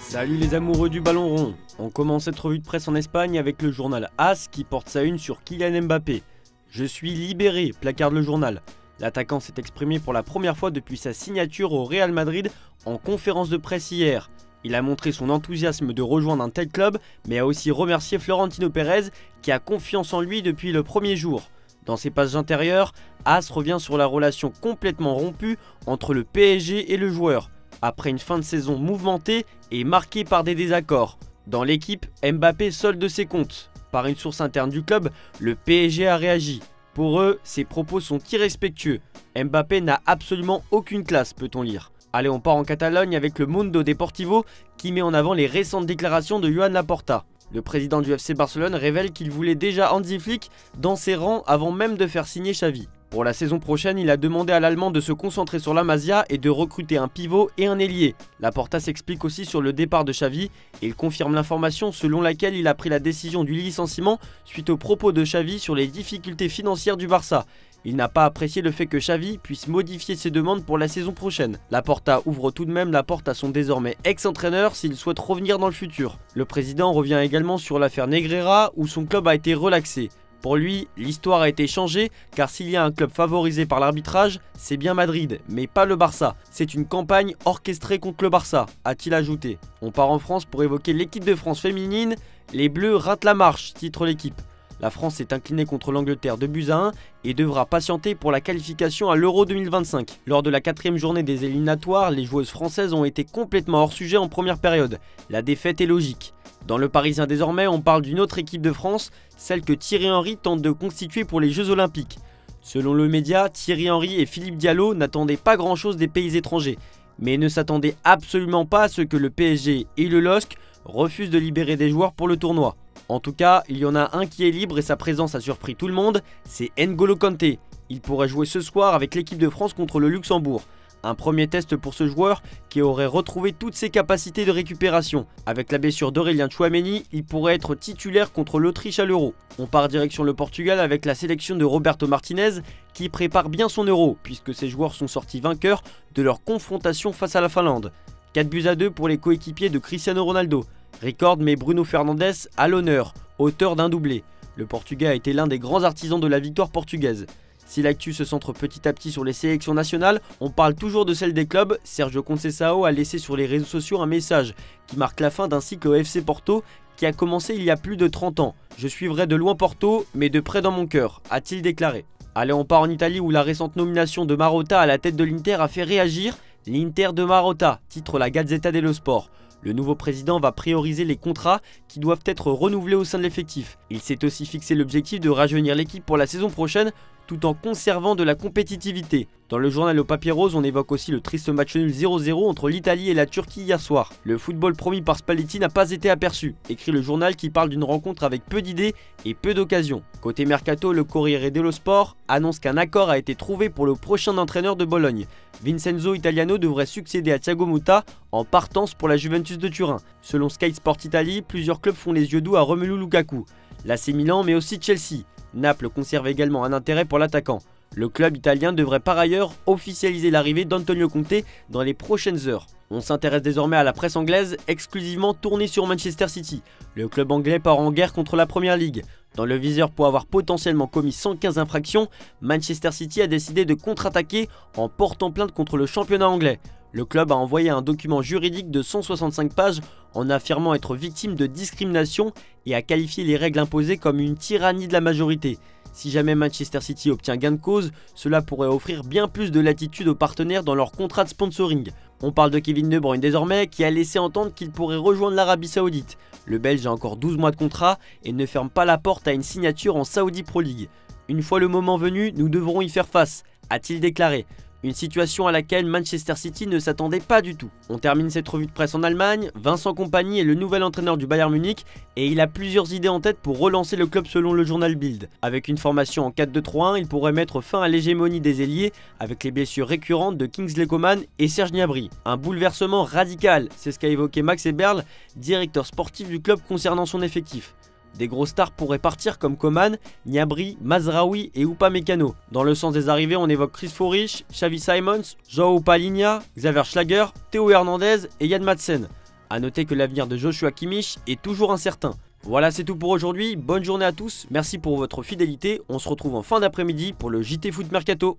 Salut les amoureux du ballon rond. On commence cette revue de presse en Espagne avec le journal AS qui porte sa une sur Kylian Mbappé. Je suis libéré, placarde le journal. L'attaquant s'est exprimé pour la première fois depuis sa signature au Real Madrid en conférence de presse hier. Il a montré son enthousiasme de rejoindre un tel club, mais a aussi remercié Florentino Pérez qui a confiance en lui depuis le premier jour. Dans ses passages intérieures, AS revient sur la relation complètement rompue entre le PSG et le joueur, après une fin de saison mouvementée et marquée par des désaccords. Dans l'équipe, Mbappé solde ses comptes. Par une source interne du club, le PSG a réagi. Pour eux, ses propos sont irrespectueux. Mbappé n'a absolument aucune classe, peut-on lire. Allez, on part en Catalogne avec le Mundo Deportivo qui met en avant les récentes déclarations de Joan Laporta. Le président du FC Barcelone révèle qu'il voulait déjà Hansi Flick dans ses rangs avant même de faire signer Xavi. Pour la saison prochaine, il a demandé à l'Allemand de se concentrer sur la Masia et de recruter un pivot et un ailier. Laporta s'explique aussi sur le départ de Xavi et il confirme l'information selon laquelle il a pris la décision du licenciement suite aux propos de Xavi sur les difficultés financières du Barça. Il n'a pas apprécié le fait que Xavi puisse modifier ses demandes pour la saison prochaine. Laporta ouvre tout de même la porte à son désormais ex-entraîneur s'il souhaite revenir dans le futur. Le président revient également sur l'affaire Negreira où son club a été relaxé. Pour lui, l'histoire a été changée car s'il y a un club favorisé par l'arbitrage, c'est bien Madrid, mais pas le Barça. C'est une campagne orchestrée contre le Barça, a-t-il ajouté. On part en France pour évoquer l'équipe de France féminine. Les Bleus ratent la marche, titre l'équipe. La France s'est inclinée contre l'Angleterre 2-1 et devra patienter pour la qualification à l'Euro 2025. Lors de la 4e journée des éliminatoires, les joueuses françaises ont été complètement hors sujet en première période. La défaite est logique. Dans le Parisien désormais, on parle d'une autre équipe de France, celle que Thierry Henry tente de constituer pour les Jeux Olympiques. Selon le média, Thierry Henry et Philippe Diallo n'attendaient pas grand-chose des pays étrangers, mais ne s'attendaient absolument pas à ce que le PSG et le LOSC refusent de libérer des joueurs pour le tournoi. En tout cas, il y en a un qui est libre et sa présence a surpris tout le monde, c'est N'Golo Kanté. Il pourrait jouer ce soir avec l'équipe de France contre le Luxembourg. Un premier test pour ce joueur qui aurait retrouvé toutes ses capacités de récupération. Avec la blessure d'Aurélien Tchouaméni, il pourrait être titulaire contre l'Autriche à l'Euro. On part direction le Portugal avec la sélection de Roberto Martinez qui prépare bien son Euro puisque ses joueurs sont sortis vainqueurs de leur confrontation face à la Finlande. 4-2 pour les coéquipiers de Cristiano Ronaldo. Record met Bruno Fernandes à l'honneur, auteur d'un doublé. Le Portugal a été l'un des grands artisans de la victoire portugaise. Si l'actu se centre petit à petit sur les sélections nationales, on parle toujours de celle des clubs. Sergio Conceição a laissé sur les réseaux sociaux un message qui marque la fin d'un cycle au FC Porto qui a commencé il y a plus de 30 ans. Je suivrai de loin Porto, mais de près dans mon cœur, a-t-il déclaré. Allez, on part en Italie où la récente nomination de Marotta à la tête de l'Inter a fait réagir. L'Inter de Marotta, titre la Gazzetta dello Sport. Le nouveau président va prioriser les contrats qui doivent être renouvelés au sein de l'effectif. Il s'est aussi fixé l'objectif de rajeunir l'équipe pour la saison prochaine tout en conservant de la compétitivité. Dans le journal au papier rose, on évoque aussi le triste match nul 0-0 entre l'Italie et la Turquie hier soir. Le football promis par Spalletti n'a pas été aperçu, écrit le journal qui parle d'une rencontre avec peu d'idées et peu d'occasions. Côté mercato, le Corriere dello Sport annonce qu'un accord a été trouvé pour le prochain entraîneur de Bologne. Vincenzo Italiano devrait succéder à Thiago Motta en partance pour la Juventus de Turin. Selon Sky Sport Italie, plusieurs clubs font les yeux doux à Romelu Lukaku. L'AC Milan mais aussi Chelsea. Naples conserve également un intérêt pour l'attaquant. Le club italien devrait par ailleurs officialiser l'arrivée d'Antonio Conte dans les prochaines heures. On s'intéresse désormais à la presse anglaise, exclusivement tournée sur Manchester City. Le club anglais part en guerre contre la Premier League. Dans le viseur pour avoir potentiellement commis 115 infractions, Manchester City a décidé de contre-attaquer en portant plainte contre le championnat anglais. Le club a envoyé un document juridique de 165 pages en affirmant être victime de discrimination et a qualifié les règles imposées comme une tyrannie de la majorité. Si jamais Manchester City obtient gain de cause, cela pourrait offrir bien plus de latitude aux partenaires dans leur contrat de sponsoring. On parle de Kevin De Bruyne désormais qui a laissé entendre qu'il pourrait rejoindre l'Arabie Saoudite. Le Belge a encore 12 mois de contrat et ne ferme pas la porte à une signature en Saudi Pro League. Une fois le moment venu, nous devrons y faire face, a-t-il déclaré. Une situation à laquelle Manchester City ne s'attendait pas du tout. On termine cette revue de presse en Allemagne. Vincent Kompany est le nouvel entraîneur du Bayern Munich et il a plusieurs idées en tête pour relancer le club selon le journal Bild. Avec une formation en 4-2-3-1, il pourrait mettre fin à l'hégémonie des ailiers avec les blessures récurrentes de Kingsley Coman et Serge Gnabry. Un bouleversement radical, c'est ce qu'a évoqué Max Eberl, directeur sportif du club concernant son effectif. Des grosses stars pourraient partir comme Coman, Gnabry, Mazraoui et Upamecano. Dans le sens des arrivées, on évoque Chris Führich, Xavi Simons, João Palhinha, Xaver Schlager, Théo Hernandez et Yann Madsen. A noter que l'avenir de Joshua Kimmich est toujours incertain. Voilà, c'est tout pour aujourd'hui, bonne journée à tous, merci pour votre fidélité, on se retrouve en fin d'après-midi pour le JT Foot Mercato.